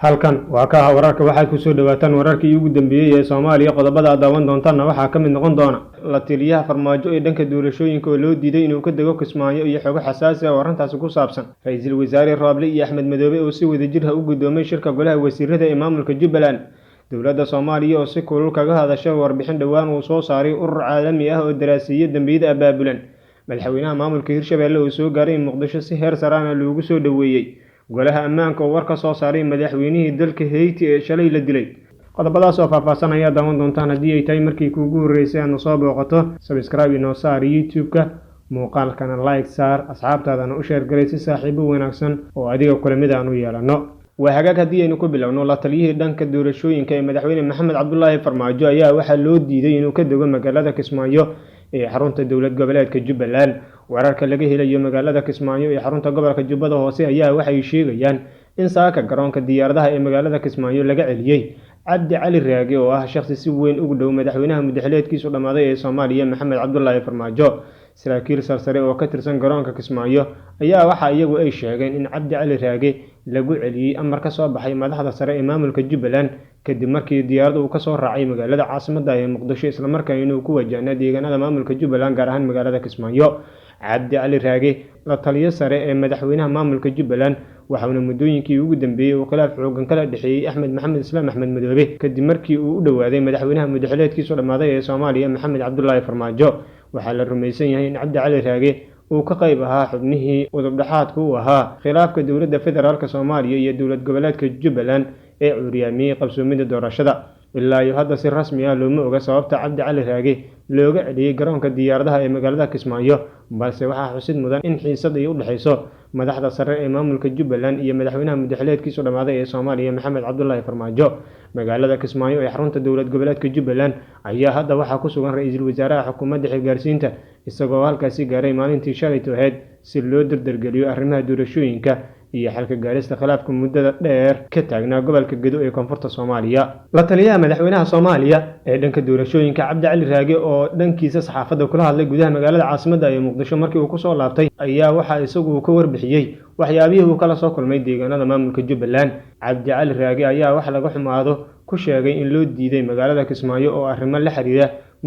halkan waa ka wararka waxay ku soo dhawaataan wararkii ugu dambeeyay ee Soomaaliya qodobada daawan doontaana waxaa ka mid noqon doona la taliyaha farmaajo ee dhanka doorashooyinka oo loo diiday inuu ka dago Kismaayo iyo xogo xasaasi ah oo arintaas ku saabsan ra'iisul wasaare Roble iyo Axmed Madoobe oo si wadajir ah u gudoomay shirka golaha wasiirada ee maamulka Jubbaland dowladda Soomaaliya oo si kulul kaga hadashay warbixin dhawaan uu soo saaray urur caalami ah oo daraasiyay dambiyada abaabulan madaxweynaha maamulka Hirshabelle oo soo gaaray Muqdisho si heer sare ah loogu soo dhaweeyay golaha ammaanka oo war ka soo saaray madaxweynihii dalka Haiti ee shalay la dilay qodobadaas oo faahfaahsan ayaa daawan doontaan haddii ay tahay markii kuugu horeysay aad soo booqato subscribe inoo saar YouTube-ka muuqaalkana like saar asxaabtaadana u share garay si saaxiibo wanaagsan oo adiga kula mid aan u yeelano waa hagaag haddii aynu ku bilowno la taliyihii dhanka doorashooyinka ee madaxweyne Maxamed Cabdullaahi Farmaajo ayaa waxaa loo diiday inuu ka dago magaalada Kismaayo ee xarunta dowlad goboleedka Jubbaland wararka laga helayo magaalada Kismaayo ee xarunta gobolka Jubbada Hoose ayaa waxay sheegayaan in saaka garoonka diyaaradaha ee magaalada Kismaayo laga celiyay Cabdi Cali Raage oo ah shakhsi si weyn ugu dhow madaxweynaha muddaxileedkiisu dhamaaday ee Soomaaliya Maxamed Cabdullaahi Farmaajo saraakiil sarsare oo ka tirsan garoonka Kismaayo ayaa waxa iyagu ay sheegeen in Cabdi Cali Raage lagu celiyay amar ka soo baxay madaxda sare ee maamulka Jubbaland kadib markii diyaaradu uu ka soo raacay magaalada caasimadda ee Muqdisho isla markaana inuu ku wajahnaa deegaanada maamulka Jubbaland gaar ahaan magaalada Kismaayo Cabdi Cali Raage la taliye sare ee madaxweynaha maamulka Jubbaland waxaana muddooyinkii ugu dambeeyay uu khilaaf xooggan kala dhaxeeyay Axmed Maxamed Islaam Axmed Madoobe kadib markii uu u dhawaaday madaxweynaha muddaxileedkiisu dhamaaday ee Soomaaliya Maxamed Cabdullaahi Farmaajo waxaa la rumaysan yahay in Cabdi Cali Raage uu ka qayb ahaa xubnihii udub dhaxaadka u ahaa khilaafka dowladda federaalka Soomaaliya iyo dowlad goboleedka Jubbaland ee cuuriyamay qabsoomida doorashada ilaa iyo hadda si rasmi ah looma oga sababta Cabdi Cali Raage looga celiyay garoonka diyaaradaha ee magaalada Kismaayo balse waxaa xusid mudan in xiisad ay u dhaxayso madaxda sare ee maamulka Jubbaland iyo madaxweynaha muddaxileedkiisu dhamaaday ee Soomaaliya Maxamed Cabdullaahi Farmaajo magaalada Kismaayo ee xarunta dowlad goboleedka Jubbaland ayaa hadda waxaa ku sugan ra'iisul wasaaraha xukuumadda xilgaarsiinta isagoo halkaasi gaaray maalintii shalay tooheed si loo dardargeliyo arrimaha doorashooyinka iyo xalka gaarista khilaafka muddada dheer ka taagnaa gobolka Gedo ee koonfurta Soomaaliya la taliyaha madaxweynaha Soomaaliya ee dhanka doorashooyinka Cabdi Cali Raage oo dhankiisa saxaafadda kula hadlay gudaha magaalada caasimadda ee Muqdisho markii uu ku soo laabtay ayaa waxa isagu ka warbixiyay waxyaabihii uu kala soo kulmay deegaanada maamulka Jubbaland Cabdi Cali Raage ayaa wax laga xumaado ku sheegay in loo diiday magaalada Kismaayo oo arrimo la xiriira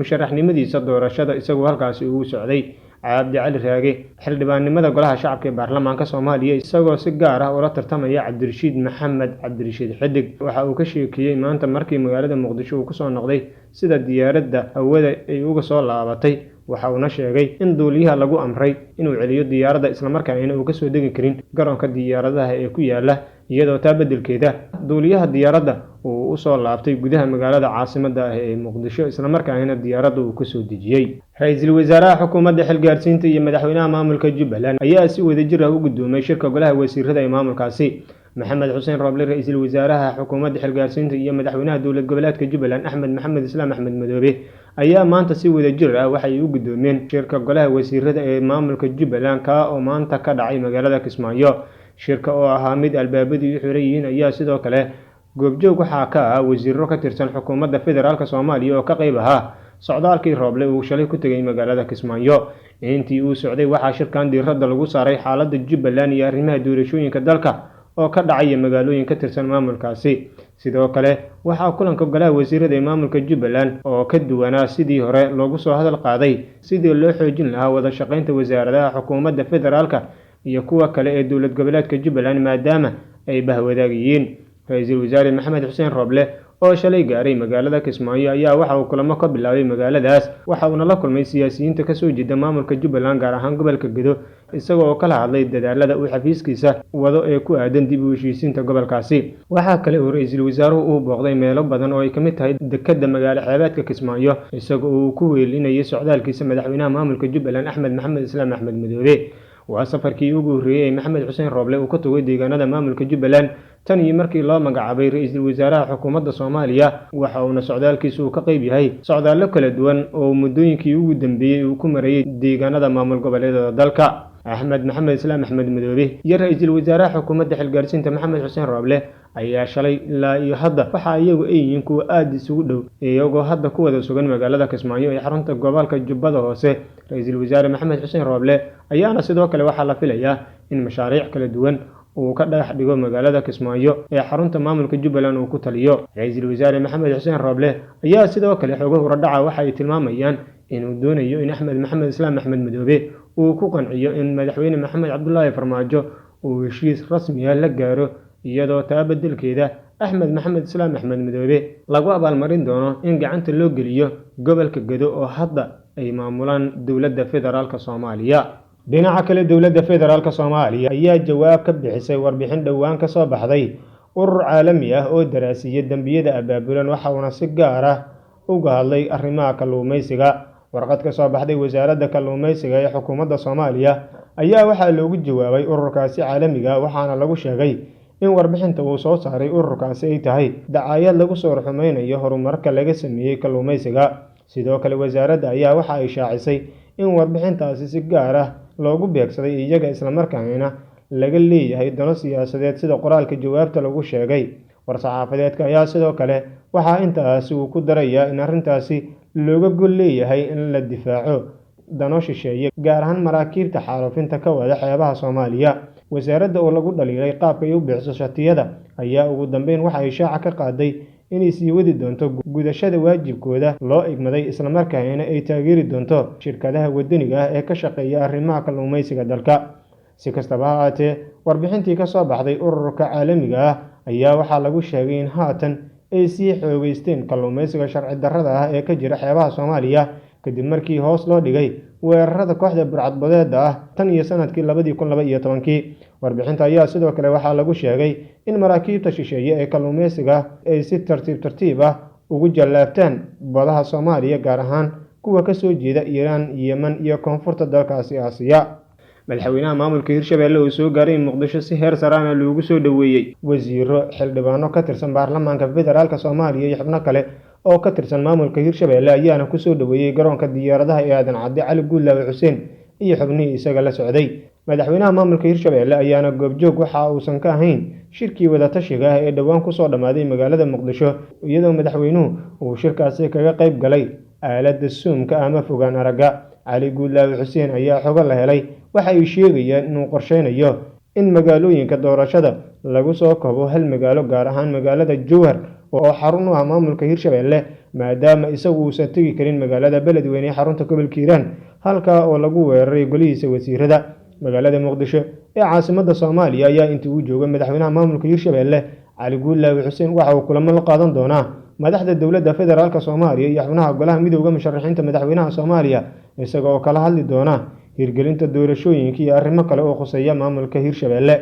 musharaxnimadiisa doorashada isagoo halkaasi ugu socday Cabdi Cali Raage xildhibaannimada golaha shacabka ee baarlamaanka Soomaaliya isagoo si gaar ah ula tartamaya Cabdirashiid Maxamed Cabdirashiid Xidig waxa uu ka sheekiyay maanta markii magaalada Muqdisho uu ku soo noqday sida diyaaradda hawada ay uga soo laabatay waxa uu sheegay in duuliyaha lagu amray inuu celiyo diyaaradda isla markaana uu ka soo degi karin garoonka diyaaradaha ee ku yaala iyadoo taa beddelkeeda duuliyaha diyaaradda uu u soo laabtay gudaha magaalada caasimadda ah ee Muqdisho isla markaana diyaaradda uu ka soo dejiyay ra'iisul wasaaraha xukuumadda xilgaarsiinta iyo madaxweynaha maamulka Jubbaland ayaa si wadajir ah u gudoomay shirka golaha wasiirada ee maamulkaasi Maxamed Xuseen Roble ra'iisul wasaaraha xukuumadda xilgaarsiinta iyo madaxweynaha dowlad goboleedka Jubbaland Axmed Maxamed Islaam Axmed Madoobe ayaa maanta si wadajir ah waxay u gudoomeen shirka golaha wasiirada ee maamulka Jubbaland ka oo maanta ka dhacay magaalada Kismaayo shirka oo ahaa mid albaabadii u xiran yihiin ayaa sidoo kale goobjoog waxaa ka ah wasiirro ka tirsan xukuumadda federaalka Soomaaliya oo ka qayb ahaa socdaalkii Roble uu shalay ku tagay magaalada Kismaayo intii uu socday waxaa shirkan diiradda lagu saaray xaaladda Jubbaland iyo arrimaha doorashooyinka dalka oo ka dhacay magaalooyin ka tirsan maamulkaasi sidoo kale waxaa kulanka golaha wasiirada ee maamulka Jubbaland oo ka duwanaa sidii hore loogu soo hadal qaaday sidii loo xoojin lahaa wada shaqaynta wasaaradaha xukuumadda federaalka iyo kuwa kale ee dowlad goboleedka Jubbaland maadaama ay bahwadaagayeen ra'iisul wasaare Maxamed Xuseen Roble oo shalay gaaray magaalada Kismaayo ayaa waxa uu kulamo ka bilaabay magaaladaas waxa uu la kulmay siyaasiyiinta ka soo jeeda maamulka Jubbaland gaar ahaan gobolka Gedo isagoo kala hadlay dadaalada uu xafiiskiisa wado ee ku aadan dib u heshiisiinta gobolkaasi waxa kale oo ra'iisul wasaaruhu uu booqday meelo badan oo ay ka mid tahay dekedda magaalo xeebaadka Kismaayo isagoo uu ku weelinayay socdaalkiisa madaxweynaha maamulka Jubbaland Axmed Maxamed Islaam Axmed Madoobe waa safarkii ugu horeeyay Maxamed Xuseen Roble uu ka tagay deegaanada maamulka Jubbaland tan iyo markii loo magacaabay ra'iisul wasaaraha xukuumadda Soomaaliya waxa uu socdaalkiisu ka qayb yahay socdaallo kala duwan oo muddooyinkii ugu dambeeyay uu ku marayay deegaanada maamul goboleedyada dalka Axmed Maxamed Islaam Axmed Madoobe iyo ra'iisul wasaaraha xukuumadda xilgaarsiinta Maxamed Xuseen Roble ayaa shalay ilaa iyo hadda waxa iyagu ay yihiin kuwa aad isugu dhow iyagoo hadda ku wada sugan magaalada Kismaayo ee xarunta gobolka Jubbada Hoose ra'iisul wasaare Maxamed Xuseen Roble ayaana sidoo kale waxa la filayaa in mashaariic kala duwan uu ka dhagax dhigo magaalada Kismaayo ee xarunta maamulka Jubbaland uu ku taliyo. Ra'iisul Wasaare Maxamed Xuseen Roble ayaa sidoo kale xogo horadhaca waxa ay tilmaamayaan inuu doonayo in Axmed Maxamed Islaam Axmed Madoobe uu ku qanciyo in madaxweyne Maxamed Cabdullaahi Farmaajo uu heshiis rasmi ah la gaaro, iyadoo taa beddelkeeda Axmed Maxamed Islaam Axmed Madoobe lagu abaalmarin doono in gacanta loo geliyo gobolka Gedo oo hadda ay maamulaan dowladda federaalka Soomaaliya. Dhinaca kale, dowladda federaalka Soomaaliya ayaa jawaab ka bixisay warbixin dhowaan ka soo baxday urur caalami ah oo daraasiyay dambiyada abaabulan, waxa uuna si gaar ah uga hadlay arrimaha kalluumaysiga. Warqad ka soo baxday wasaaradda kalluumaysiga ee xukuumadda Soomaaliya ayaa waxaa loogu jawaabay ururkaasi caalamiga ah, waxaana lagu sheegay in warbixinta uu soo saaray ururkaasi ay tahay dacaayad lagu soo xumeynayo horumarka laga sameeyay kalluumaysiga. Sidoo kale, wasaaradda ayaa waxa ay shaacisay in warbixintaasi si gaar ah loogu beegsaday iyaga, isla markaana laga leeyahay dano siyaasadeed sida qoraalka jawaabta lagu sheegay. War-saxaafadeedka ayaa sidoo kale waxaa intaasi uu ku darayaa in arrintaasi looga gol leeyahay in la difaaco dano shisheeye, gaar ahaan maraakiibta xaalufinta ka wada xeebaha Soomaaliya. Wasaaradda oo lagu dhaliilay qaabka ay u bixiso shatiyada ayaa ugu dambeyn waxa ay shaaca ka qaaday inay sii wadi doonto gudashada waajibkooda loo igmaday, isla markaana ay taageeri doonto shirkadaha wadaniga ah ee ka shaqeeya arrimaha kalluumaysiga dalka. Si kastaba ha ahaatee, warbixintii ka soo baxday ururka caalamiga ah ayaa waxaa lagu sheegay in haatan ay sii xoogeysteen kalluumaysiga sharci darrada ah ee ka jira xeebaha Soomaaliya kadib markii hoos loo dhigay weerarada kooxda burcadbadeedda ah tan iyo sanadkii 2012. Warbixinta ayaa sidoo kale waxaa lagu sheegay in maraakiibta shisheeye ee kalluumaysiga ay si tartiib ah ugu jallaabtaan badaha Soomaaliya, gaar ahaan kuwa ka soo jeeda Iiraan, Yemen iyo koonfurta dalkaasi Aasiya. Madaxweynaha maamulka Hirshabelle oo soo gaaray Muqdisho si heer sare ah loogu soo dhaweeyay wasiiro, xildhibaano ka tirsan baarlamaanka federaalka Soomaaliya iyo xubno kale oo ka tirsan maamulka Hirshabelle ayaana ku soo dhaweeyay garoonka diyaaradaha ee Aadan Cabdi Cali Guulaawe Xuseen iyo xubnihii isaga la socday. Madaxweynaha maamulka Hirshabelle ayaana goobjoog waxa uusan ka ahayn shirkii wada tashiga ah ee dhowaan ku soo dhamaaday magaalada Muqdisho, iyadoo madaxweynuhu uu shirkaasi kaga qayb galay aaladda Zoom-ka ama fogaan aragga. Cali Guulaawe Xuseen ayaa xogo la helay waxa ay sheegayaan inuu qorsheynayo in magaalooyinka doorashada lagu soo koobo hal magaalo, gaar ahaan magaalada Jowhar oo xarun u ah maamulka Hirshabelle, maadaama isagu uusan tegi karin magaalada Beledweyne ee xarunta gobolka Hiiraan, halka oo lagu weeraray golihiisa wasiirada. Magaalada Muqdisho ee caasimadda Soomaaliya ayaa intii uu joogay madaxweynaha maamulka Hirshabelle Cali Guulaawe Xuseen waxa uu kulamo la qaadan doonaa madaxda dowladda federaalka Soomaaliya iyo xubnaha golaha midowga musharaxiinta madaxweynaha Soomaaliya, isaga oo kala hadli doona hirgelinta doorashooyinka iyo arrimo kale oo khuseeya maamulka Hirshabelle.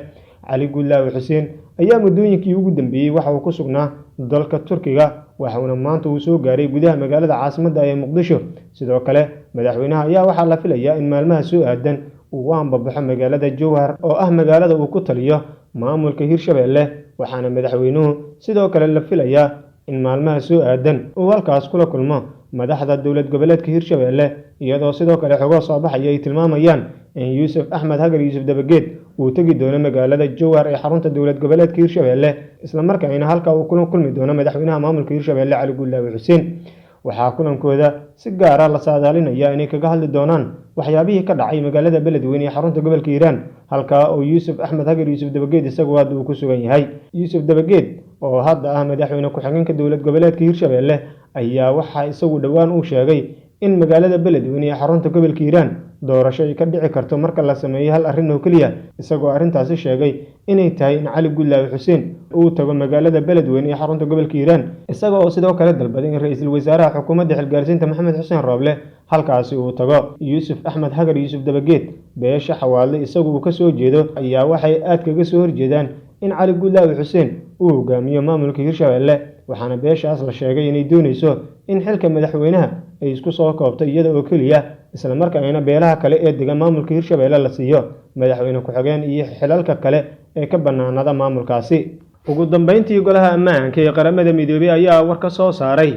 Cali Guulaawe Xuseen ayaa muddooyinkii ugu dambeeyay waxa uu ku sugnaa dalka Turkiga, waxaana maanta uu soo gaaray gudaha magaalada caasimadda ee Muqdisho. Sidoo kale, madaxweynaha ayaa waxaa la filayaa in maalmaha soo aadan uu ambabaxo magaalada Jowhar oo ah magaalada uu ku taliyo maamulka Hirshabelle, waxaana madaxweynuhu sidoo kale la filayaa in maalmaha soo aadan uu halkaas kula kulmo madaxda dowlad goboleedka Hirshabelle, iyadoo sidoo kale xogo soo baxaya ay tilmaamayaan in Yuusuf Axmed Hagar Yuusuf Dabageed uu tagi doono magaalada Jowhar ee xarunta dowlad goboleedka Hirshabelle, isla markaana halka uu kula kulmi doono madaxweynaha maamulka Hirshabelle Cali Guulaawe Xuseen. Waxaa kulankooda si gaar ah la saadaalinaya inay kaga hadli doonaan waxyaabihii ka dhacay magaalada Beledweyne ee xarunta gobolka Hiiraan, halka oo Yuusuf Axmed Hagar Yuusuf Dabageed isagu hadda uu ku sugan yahay. Yuusuf Dabageed oo hadda ah madaxweyne ku-xigeenka dowlad goboleedka Hirshabelle ayaa waxa isagu dhowaan uu sheegay in magaalada Beledweyne ee xarunta gobolka Hiiraan doorasho ay ka dhici karto marka la sameeyo hal arrin oo kaliya, isagoo arrintaasi sheegay inay tahay in Cali Guulaawe Xuseen uu tago magaalada Beledweyne ee xarunta gobolka Hiiraan, isaga oo sidoo kale dalbaday in ra'iisul wasaaraha xukuumadda xilgaarsiinta Maxamed Xuseen Roble halkaasi uu tago. Yuusuf Axmed Hagar Yuusuf Dabageed beesha Xawaadle isagu uu ka soo jeedo ayaa waxay aad kaga soo horjeedaan in Cali Guulaawe Xuseen uu hogaamiyo maamulka Hirshabelle, waxaana beeshaas la sheegay inay doonayso in xilka madaxweynaha ay isku soo koobto iyada oo kaliya, isla markaana beelaha kale ee degan maamulka Hirshabelle la siiyo madaxweyne ku-xigeen iyo xilalka kale ee ka banaanada maamulkaasi. Ugu dambeyntii, golaha ammaanka ee qaramada midoobay ayaa war ka soo saaray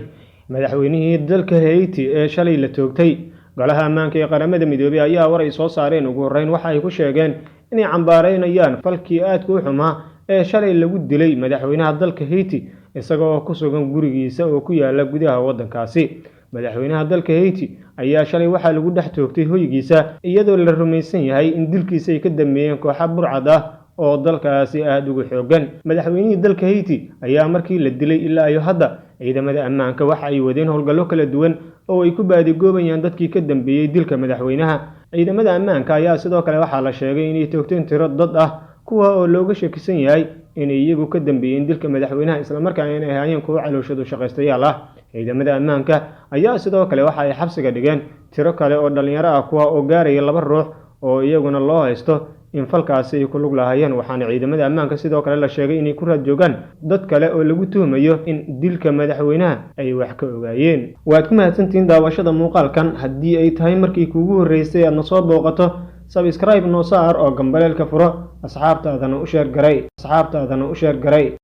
madaxweynihii dalka Haiti ee shalay la toogtay. Golaha ammaanka ee qaramada midoobay ayaa war ay soo saareen ugu horreyn waxa ay ku sheegeen inay cambaareynayaan falkii aadka u xumaa ee shalay lagu dilay madaxweynaha dalka Haiti isagoo ku sugan gurigiisa oo ku yaala gudaha waddankaasi. Madaxweynaha dalka Haiti ayaa shalay waxa lagu dhex toogtay hoygiisa iyadoo la rumaysan yahay in dilkiisa ay ka dambeeyeen kooxo burcad ah oo dalkaasi aad ugu xoogan. Madaxweynihii dalka Haiti ayaa markii la dilay ilaa iyo hadda ciidamada ammaanka waxa ay wadeen howlgallo kala duwan oo ay ku baadigoobayaan dadkii ka dambeeyay dilka madaxweynaha. Ciidamada ammaanka ayaa sidoo kale waxaa la sheegay inay toogteen tiro dad ah kuwa oo looga shakisan yahay inay iyagu ka dambeeyeen dilka madaxweynaha isla markaana ay ahaayeen kuwo calooshadu shaqaystayaal ah. Ciidamada ammaanka ayaa sidoo kale waxa ay xabsiga dhigeen tiro kale oo dhalinyaro ah kuwa oo gaaraya 2 ruux oo iyaguna loo haysto in falkaasi ay ku lug lahaayeen, waxaana ciidamada ammaanka sidoo kale la sheegay inay ku raad joogaan dad kale oo lagu tuhumayo in dilka madaxweynaha ay wax ka ogaayeen. Waad ku mahadsantihiin daawashada muuqaalkan. Haddii ay tahay markii kuugu horeysay aad na soo booqato, subscribe noo saar oo gambaleelka furo, asxaabtaadana u sheer garay.